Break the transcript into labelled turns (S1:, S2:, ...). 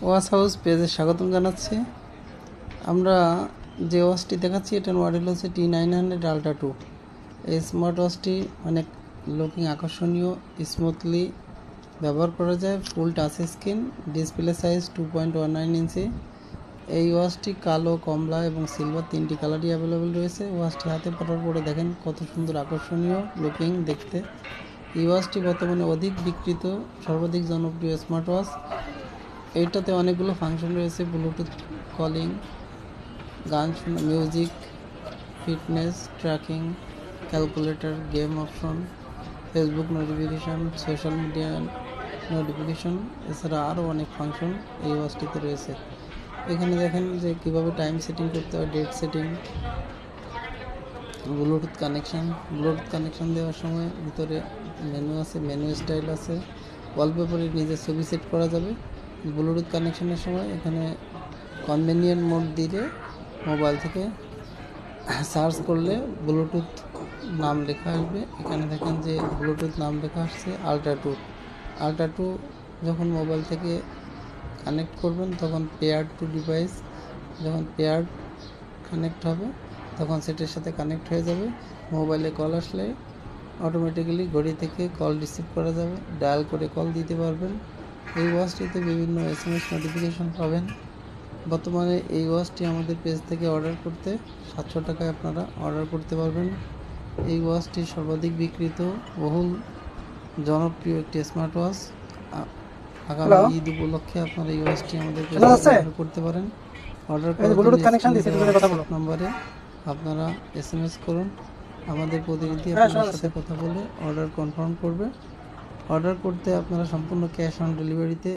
S1: Watch house পেজে স্বাগতম জানাচ্ছি। আমরা যে ওয়াচটি দেখাচ্ছি এটার মডেল হচ্ছে T900 Ultra 2। এই স্মার্ট ওয়াচটি অনেক লুকিং আকর্ষণীয়, স্মুথলি ব্যবহার করা যায়, ফুল টাচ স্ক্রিন, ডিসপ্লে সাইজ 2.19 ইঞ্চি। এই ওয়াচটি কালো, কমলা এবং সিলভার তিনটি কালারই অ্যাভেলেবেল রয়েছে। ওয়াচটি হাতে পরার পরে দেখেন কত সুন্দর আকর্ষণীয় লুকিং দেখতে। এই ওয়াচটি বর্তমানে অধিক বিক্রিত সর্বাধিক জনপ্রিয় স্মার্ট ওয়াচ। এইটাতে অনেকগুলো ফাংশন রয়েছে: ব্লুটুথ কলিং, গান শোনা, music, fitness tracking, calculator, game option, Facebook notification, social media notification, এছাড়া আরও অনেক ফাংশন এই ওয়াচটিতে রয়েছে। এখানে দেখেন যে কীভাবে টাইম সেটিং করতে হয়, ডেট সেটিং, ব্লুটুথ কানেকশান দেওয়ার সময় ভিতরে মেনু আছে, মেনু স্টাইল আছে, ওয়ালপেপারে নিজের ছবি সেট করা যাবে। ব্লুটুথ কানেকশানের সময় এখানে কনভেনিয়েন্ট মোড দিয়ে মোবাইল থেকে সার্চ করলে ব্লুটুথ নাম লেখা আসবে। এখানে দেখেন যে ব্লুটুথ নাম লেখা আসছে আলট্রা টু। যখন মোবাইল থেকে কানেক্ট করবেন তখন পেয়ার কানেক্ট হবে, তখন সেটের সাথে কানেক্ট হয়ে যাবে। মোবাইলে কল আসলে অটোমেটিক্যালি ঘড়ি থেকে কল রিসিভ করা যাবে, ডায়াল করে কল দিতে পারবেন। এই ওয়াচটিতে বিভিন্ন SMS নোটিফিকেশন পাবেন। বর্তমানে এই ওয়াচটি আমাদের পেজ থেকে অর্ডার করতে 700 টাকায় আপনারা অর্ডার করতে পারবেন। এই ওয়াচটি সর্বাধিক বিক্রিত, বহুল জনপ্রিয় একটি স্মার্ট ওয়াচ। আগামী ঈদ উপলক্ষে আপনারা এই ওয়াচটি আমাদের পেজ থেকে অর্ডার করতে পারেন। অর্ডার করার নম্বরে আপনারা SMS করুন, আমাদের প্রতিনিধি আপনাদের সাথে কথা বলে অর্ডার কনফার্ম করবে। অর্ডার করতে আপনারা সম্পূর্ণ ক্যাশ অন ডেলিভারিতে